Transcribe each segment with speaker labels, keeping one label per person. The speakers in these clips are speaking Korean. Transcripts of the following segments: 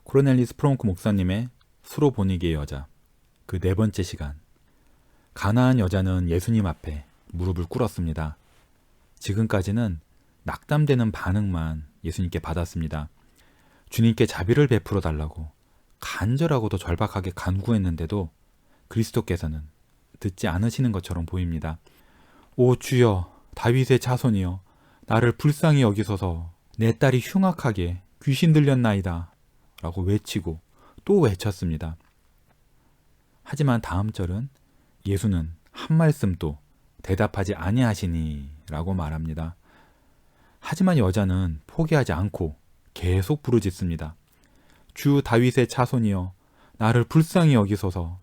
Speaker 1: 코르넬리스 프롱크 목사님의 수로 보니기의 여자, 그 네 번째 시간. 가나안 여자는 예수님 앞에 무릎을 꿇었습니다. 지금까지는 낙담되는 반응만 예수님께 받았습니다. 주님께 자비를 베풀어 달라고 간절하고도 절박하게 간구했는데도 그리스도께서는 듣지 않으시는 것처럼 보입니다. 오 주여, 다윗의 자손이여, 나를 불쌍히 여기소서. 내 딸이 흉악하게 귀신 들렸나이다 라고 외치고 또 외쳤습니다. 하지만 다음 절은 예수는 한 말씀도 대답하지 아니하시니 라고 말합니다. 하지만 여자는 포기하지 않고 계속 부르짖습니다. 주 다윗의 자손이여, 나를 불쌍히 여기소서.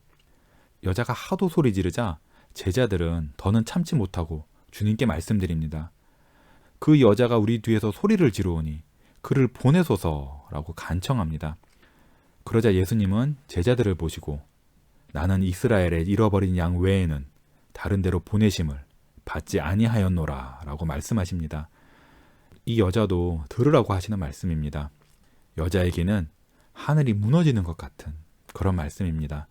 Speaker 1: 여자가 하도 소리 지르자 제자들은 더는 참지 못하고 주님께 말씀드립니다. 그 여자가 우리 뒤에서 소리를 지르오니 그를 보내소서라고 간청합니다. 그러자 예수님은 제자들을 보시고 나는 이스라엘의 잃어버린 양 외에는 다른 데로 보내심을 받지 아니하였노라 라고 말씀하십니다. 이 여자도 들으라고 하시는 말씀입니다. 여자에게는 하늘이 무너지는 것 같은 그런 말씀입니다.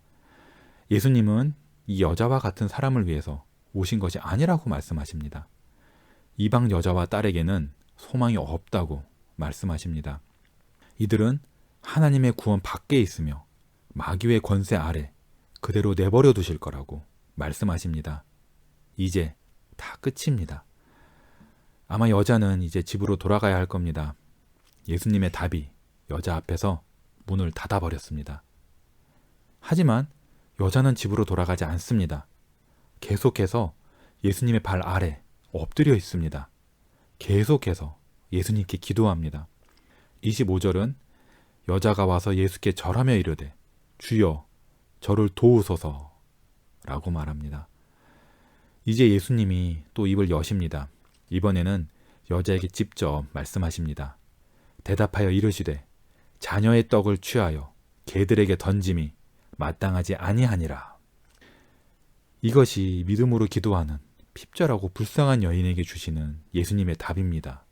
Speaker 1: 예수님은 이 여자와 같은 사람을 위해서 오신 것이 아니라고 말씀하십니다. 이방 여자와 딸에게는 소망이 없다고 말씀하십니다. 이들은 하나님의 구원 밖에 있으며 마귀의 권세 아래 그대로 내버려 두실 거라고 말씀하십니다. 이제 다 끝입니다. 아마 여자는 이제 집으로 돌아가야 할 겁니다. 예수님의 답이 여자 앞에서 문을 닫아버렸습니다. 하지만 여자는 집으로 돌아가지 않습니다. 계속해서 예수님의 발 아래 엎드려 있습니다. 계속해서 예수님께 기도합니다. 25절은 여자가 와서 예수께 절하며 이르되 주여 저를 도우소서 라고 말합니다. 이제 예수님이 또 입을 여십니다. 이번에는 여자에게 직접 말씀하십니다. 대답하여 이르시되 자녀의 떡을 취하여 개들에게 던짐이 마땅하지 아니하니라. 이것이 믿음으로 기도하는 핍절하고 불쌍한 여인에게 주시는 예수님의 답입니다.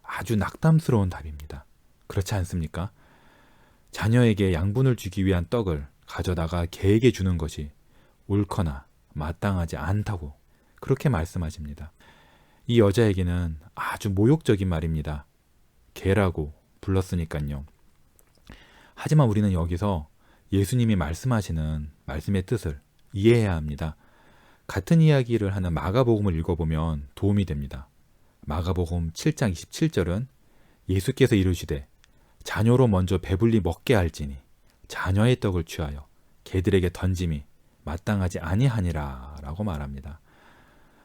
Speaker 1: 아주 낙담스러운 답입니다. 그렇지 않습니까? 자녀에게 양분을 주기 위한 떡을 가져다가 개에게 주는 것이 옳거나 마땅하지 않다고 그렇게 말씀하십니다. 이 여자에게는 아주 모욕적인 말입니다. 개라고 불렀으니까요. 하지만 우리는 여기서 예수님이 말씀하시는 말씀의 뜻을 이해해야 합니다. 같은 이야기를 하는 마가복음을 읽어보면 도움이 됩니다. 마가복음 7장 27절은 예수께서 이르시되 자녀로 먼저 배불리 먹게 할지니 자녀의 떡을 취하여 개들에게 던짐이 마땅하지 아니하니라 라고 말합니다.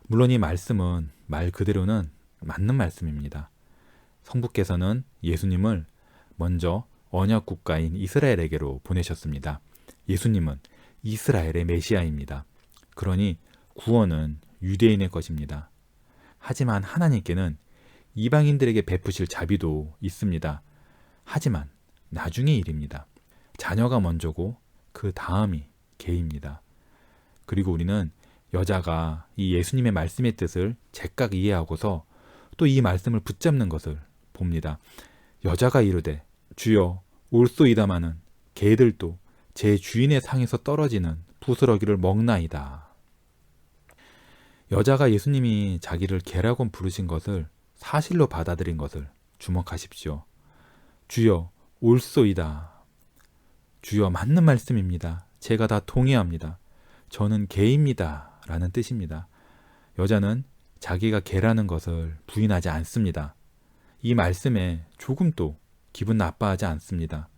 Speaker 1: 물론 이 말씀은 말 그대로는 맞는 말씀입니다. 성부께서는 예수님을 먼저 언약 국가인 이스라엘에게로 보내셨습니다. 예수님은 이스라엘의 메시아입니다. 그러니 구원은 유대인의 것입니다. 하지만 하나님께는 이방인들에게 베푸실 자비도 있습니다. 하지만 나중의 일입니다. 자녀가 먼저고 그 다음이 개입니다. 그리고 우리는 여자가 이 예수님의 말씀의 뜻을 제각 이해하고서 또 이 말씀을 붙잡는 것을 봅니다. 여자가 이르되 주여 올소이다마는 개들도 제 주인의 상에서 떨어지는 부스러기를 먹나이다. 여자가 예수님이 자기를 개라고 부르신 것을 사실로 받아들인 것을 주목하십시오. 주여 올소이다. 주여 맞는 말씀입니다. 제가 다 동의합니다. 저는 개입니다. 라는 뜻입니다. 여자는 자기가 개라는 것을 부인하지 않습니다. 이 말씀에 조금도 기분 나빠하지 않습니다.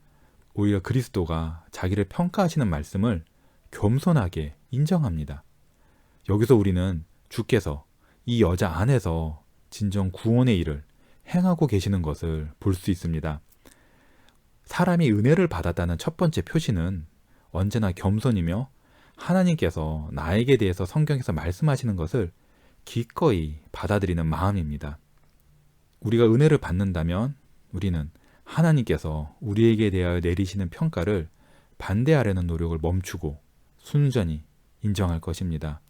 Speaker 1: 오히려 그리스도가 자기를 평가하시는 말씀을 겸손하게 인정합니다. 여기서 우리는 주께서 이 여자 안에서 진정 구원의 일을 행하고 계시는 것을 볼 수 있습니다. 사람이 은혜를 받았다는 첫 번째 표시는 언제나 겸손이며 하나님께서 나에게 대해서 성경에서 말씀하시는 것을 기꺼이 받아들이는 마음입니다. 우리가 은혜를 받는다면 우리는 하나님께서 우리에게 대하여 내리시는 평가를 반대하려는 노력을 멈추고 순전히 인정할 것입니다.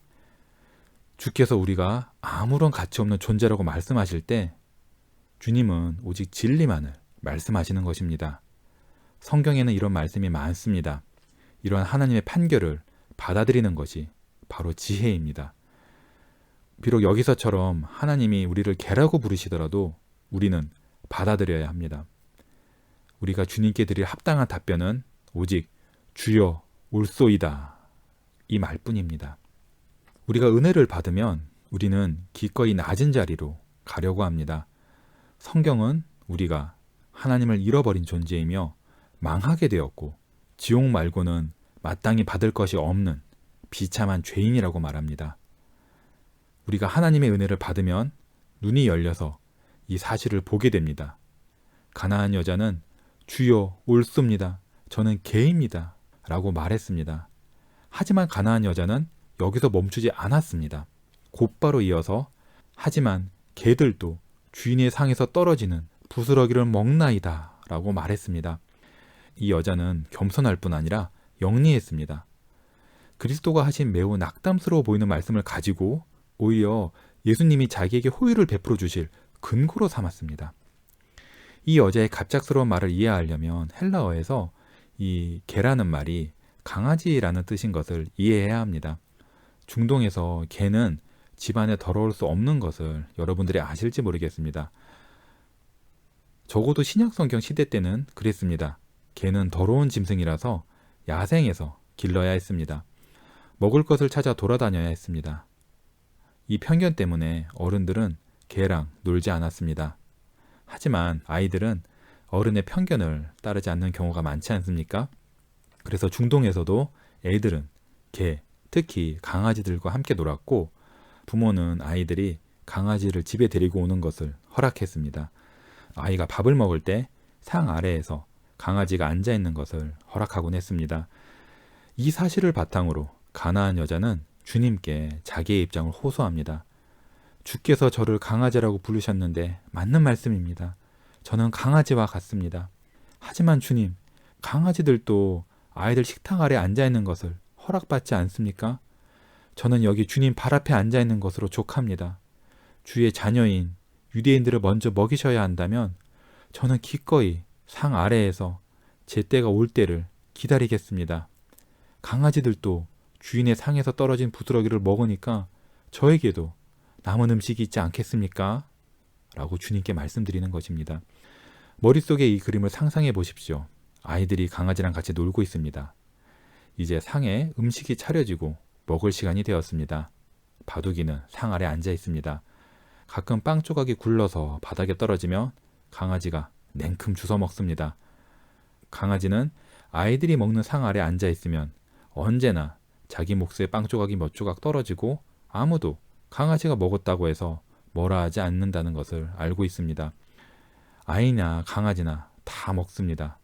Speaker 1: 주께서 우리가 아무런 가치 없는 존재라고 말씀하실 때 주님은 오직 진리만을 말씀하시는 것입니다. 성경에는 이런 말씀이 많습니다. 이러한 하나님의 판결을 받아들이는 것이 바로 지혜입니다. 비록 여기서처럼 하나님이 우리를 개라고 부르시더라도 우리는 받아들여야 합니다. 우리가 주님께 드릴 합당한 답변은 오직 주여 올소이다 이 말뿐입니다. 우리가 은혜를 받으면 우리는 기꺼이 낮은 자리로 가려고 합니다. 성경은 우리가 하나님을 잃어버린 존재이며 망하게 되었고 지옥 말고는 마땅히 받을 것이 없는 비참한 죄인이라고 말합니다. 우리가 하나님의 은혜를 받으면 눈이 열려서 이 사실을 보게 됩니다. 가나안 여자는 주여 옳소입니다. 저는 개입니다. 라고 말했습니다. 하지만 가나안 여자는 여기서 멈추지 않았습니다. 곧바로 이어서 하지만 개들도 주인의 상에서 떨어지는 부스러기를 먹나이다 라고 말했습니다. 이 여자는 겸손할 뿐 아니라 영리했습니다. 그리스도가 하신 매우 낙담스러워 보이는 말씀을 가지고 오히려 예수님이 자기에게 호의를 베풀어 주실 근거로 삼았습니다. 이 여자의 갑작스러운 말을 이해하려면 헬라어에서 이 개라는 말이 강아지라는 뜻인 것을 이해해야 합니다. 중동에서 개는 집안에 더러울 수 없는 것을 여러분들이 아실지 모르겠습니다. 적어도 신약성경 시대 때는 그랬습니다. 개는 더러운 짐승이라서 야생에서 길러야 했습니다. 먹을 것을 찾아 돌아다녀야 했습니다. 이 편견 때문에 어른들은 개랑 놀지 않았습니다. 하지만 아이들은 어른의 편견을 따르지 않는 경우가 많지 않습니까? 그래서 중동에서도 애들은 개, 특히 강아지들과 함께 놀았고 부모는 아이들이 강아지를 집에 데리고 오는 것을 허락했습니다. 아이가 밥을 먹을 때 상 아래에서 강아지가 앉아있는 것을 허락하곤 했습니다. 이 사실을 바탕으로 가나안 여자는 주님께 자기의 입장을 호소합니다. 주께서 저를 강아지라고 부르셨는데 맞는 말씀입니다. 저는 강아지와 같습니다. 하지만 주님, 강아지들도 아이들 식탁 아래 앉아있는 것을 허락받지 않습니까? 저는 여기 주님 발 앞에 앉아있는 것으로 족합니다. 주의 자녀인 유대인들을 먼저 먹이셔야 한다면 저는 기꺼이 상 아래에서 제 때가 올 때를 기다리겠습니다. 강아지들도 주인의 상에서 떨어진 부스러기를 먹으니까 저에게도 남은 음식이 있지 않겠습니까? 라고 주님께 말씀드리는 것입니다. 머릿속에 이 그림을 상상해 보십시오. 아이들이 강아지랑 같이 놀고 있습니다. 이제 상에 음식이 차려지고 먹을 시간이 되었습니다. 바둑이는 상 아래 앉아 있습니다. 가끔 빵 조각이 굴러서 바닥에 떨어지면 강아지가 냉큼 주워 먹습니다. 강아지는 아이들이 먹는 상 아래 앉아 있으면 언제나 자기 몫의 빵 조각이 몇 조각 떨어지고 아무도 강아지가 먹었다고 해서 뭐라 하지 않는다는 것을 알고 있습니다. 아이나 강아지나 다 먹습니다.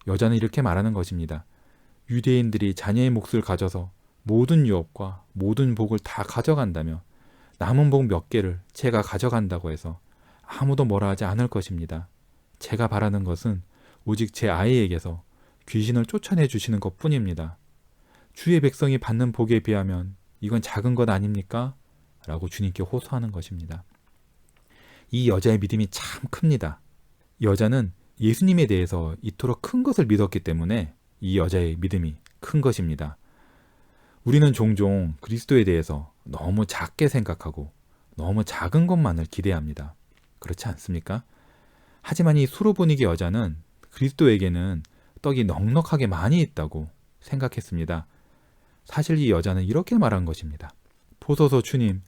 Speaker 1: 여자는 이렇게 말하는 것입니다. 유대인들이 자녀의 몫을 가져서 모든 유업과 모든 복을 다 가져간다며 남은 복 몇 개를 제가 가져간다고 해서 아무도 뭐라 하지 않을 것입니다. 제가 바라는 것은 오직 제 아이에게서 귀신을 쫓아내 주시는 것 뿐입니다. 주의 백성이 받는 복에 비하면 이건 작은 것 아닙니까? 라고 주님께 호소하는 것입니다. 이 여자의 믿음이 참 큽니다. 여자는 예수님에 대해서 이토록 큰 것을 믿었기 때문에 이 여자의 믿음이 큰 것입니다. 우리는 종종 그리스도에 대해서 너무 작게 생각하고 너무 작은 것만을 기대합니다. 그렇지 않습니까? 하지만 이 수로보니게 여자는 그리스도에게는 떡이 넉넉하게 많이 있다고 생각했습니다. 사실 이 여자는 이렇게 말한 것입니다. 보소서 주님,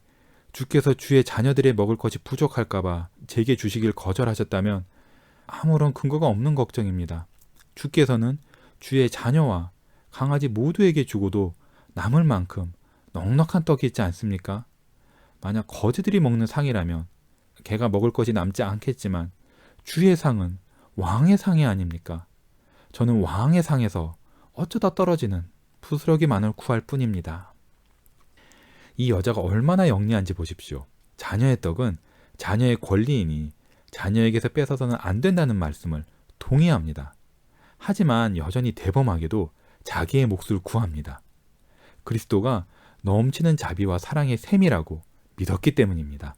Speaker 1: 주께서 주의 자녀들의 먹을 것이 부족할까봐 제게 주시길 거절하셨다면 아무런 근거가 없는 걱정입니다. 주께서는 주의 자녀와 강아지 모두에게 주고도 남을 만큼 넉넉한 떡이 있지 않습니까? 만약 거지들이 먹는 상이라면 개가 먹을 것이 남지 않겠지만 주의 상은 왕의 상이 아닙니까? 저는 왕의 상에서 어쩌다 떨어지는 부스러기만을 구할 뿐입니다. 이 여자가 얼마나 영리한지 보십시오. 자녀의 떡은 자녀의 권리이니 자녀에게서 뺏어서는 안 된다는 말씀을 동의합니다. 하지만 여전히 대범하게도 자기의 몫을 구합니다. 그리스도가 넘치는 자비와 사랑의 셈이라고 믿었기 때문입니다.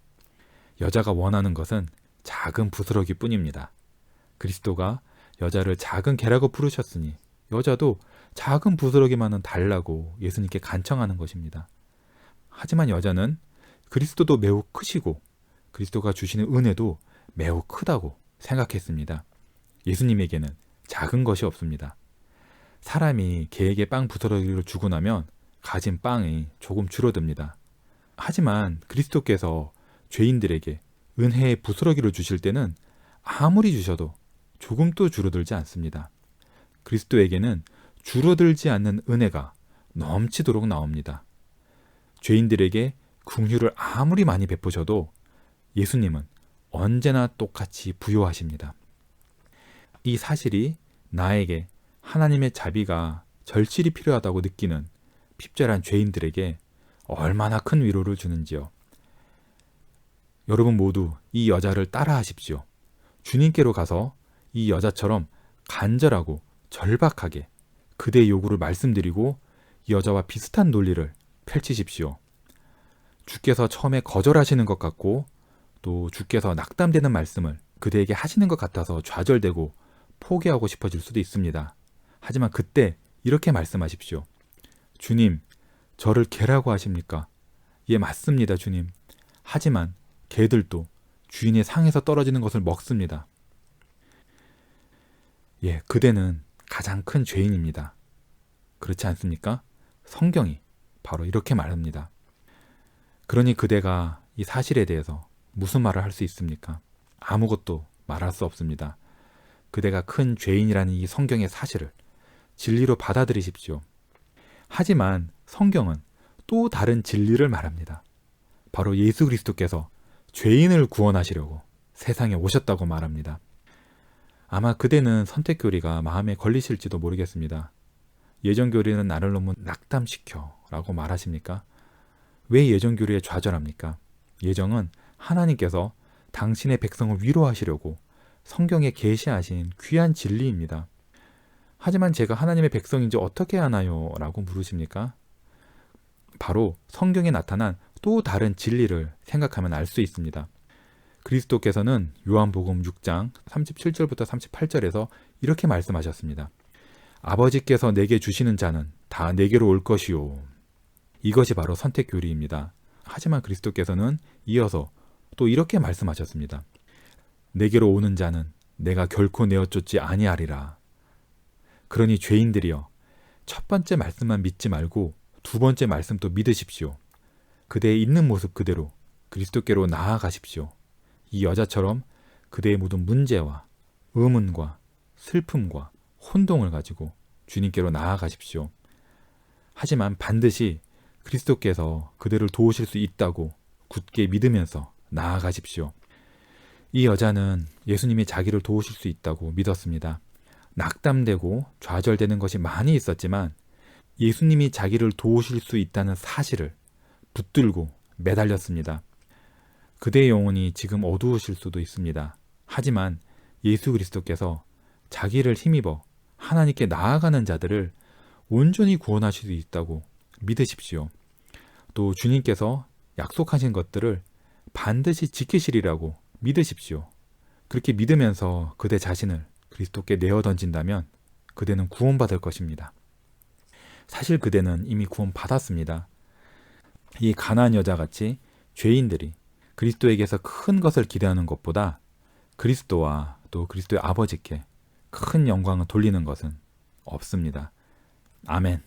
Speaker 1: 여자가 원하는 것은 작은 부스러기 뿐입니다. 그리스도가 여자를 작은 개라고 부르셨으니 여자도 작은 부스러기만은 달라고 예수님께 간청하는 것입니다. 하지만 여자는 그리스도도 매우 크시고 그리스도가 주시는 은혜도 매우 크다고 생각했습니다. 예수님에게는 작은 것이 없습니다. 사람이 개에게 빵 부스러기를 주고 나면 가진 빵이 조금 줄어듭니다. 하지만 그리스도께서 죄인들에게 은혜의 부스러기를 주실 때는 아무리 주셔도 조금도 줄어들지 않습니다. 그리스도에게는 줄어들지 않는 은혜가 넘치도록 나옵니다. 죄인들에게 긍휼을 아무리 많이 베푸셔도 예수님은 언제나 똑같이 부요하십니다. 이 사실이 나에게 하나님의 자비가 절실히 필요하다고 느끼는 핍절한 죄인들에게 얼마나 큰 위로를 주는지요. 여러분 모두 이 여자를 따라 하십시오. 주님께로 가서 이 여자처럼 간절하고 절박하게 그대의 요구를 말씀드리고 이 여자와 비슷한 논리를 펼치십시오. 주께서 처음에 거절하시는 것 같고 또 주께서 낙담되는 말씀을 그대에게 하시는 것 같아서 좌절되고 포기하고 싶어질 수도 있습니다. 하지만 그때 이렇게 말씀하십시오. 주님, 저를 개라고 하십니까? 예, 맞습니다, 주님. 하지만 개들도 주인의 상에서 떨어지는 것을 먹습니다. 예, 그대는 가장 큰 죄인입니다. 그렇지 않습니까? 성경이 바로 이렇게 말합니다. 그러니 그대가 이 사실에 대해서 무슨 말을 할 수 있습니까? 아무것도 말할 수 없습니다. 그대가 큰 죄인이라는 이 성경의 사실을 진리로 받아들이십시오. 하지만 성경은 또 다른 진리를 말합니다. 바로 예수 그리스도께서 죄인을 구원하시려고 세상에 오셨다고 말합니다. 아마 그대는 선택교리가 마음에 걸리실지도 모르겠습니다. 예정교리는 나를 너무 낙담시켜 라고 말하십니까? 왜 예정교리에 좌절합니까? 예정은 하나님께서 당신의 백성을 위로하시려고 성경에 계시하신 귀한 진리입니다. 하지만 제가 하나님의 백성인지 어떻게 아나요? 라고 물으십니까? 바로 성경에 나타난 또 다른 진리를 생각하면 알 수 있습니다. 그리스도께서는 요한복음 6장 37절부터 38절에서 이렇게 말씀하셨습니다. 아버지께서 내게 주시는 자는 다 내게로 올 것이요. 이것이 바로 선택교리입니다. 하지만 그리스도께서는 이어서 또 이렇게 말씀하셨습니다. 내게로 오는 자는 내가 결코 내어쫓지 아니하리라. 그러니 죄인들이여, 첫 번째 말씀만 믿지 말고 두 번째 말씀도 믿으십시오. 그대의 있는 모습 그대로 그리스도께로 나아가십시오. 이 여자처럼 그대의 모든 문제와 의문과 슬픔과 혼동을 가지고 주님께로 나아가십시오. 하지만 반드시 그리스도께서 그대를 도우실 수 있다고 굳게 믿으면서 나아가십시오. 이 여자는 예수님이 자기를 도우실 수 있다고 믿었습니다. 낙담되고 좌절되는 것이 많이 있었지만 예수님이 자기를 도우실 수 있다는 사실을 붙들고 매달렸습니다. 그대의 영혼이 지금 어두우실 수도 있습니다. 하지만 예수 그리스도께서 자기를 힘입어 하나님께 나아가는 자들을 온전히 구원하실 수 있다고 믿으십시오. 또 주님께서 약속하신 것들을 반드시 지키시리라고 믿으십시오. 그렇게 믿으면서 그대 자신을 그리스도께 내어 던진다면 그대는 구원받을 것입니다. 사실 그대는 이미 구원받았습니다. 이 가나안 여자같이 죄인들이 그리스도에게서 큰 것을 기대하는 것보다 그리스도와 또 그리스도의 아버지께 큰 영광을 돌리는 것은 없습니다. 아멘.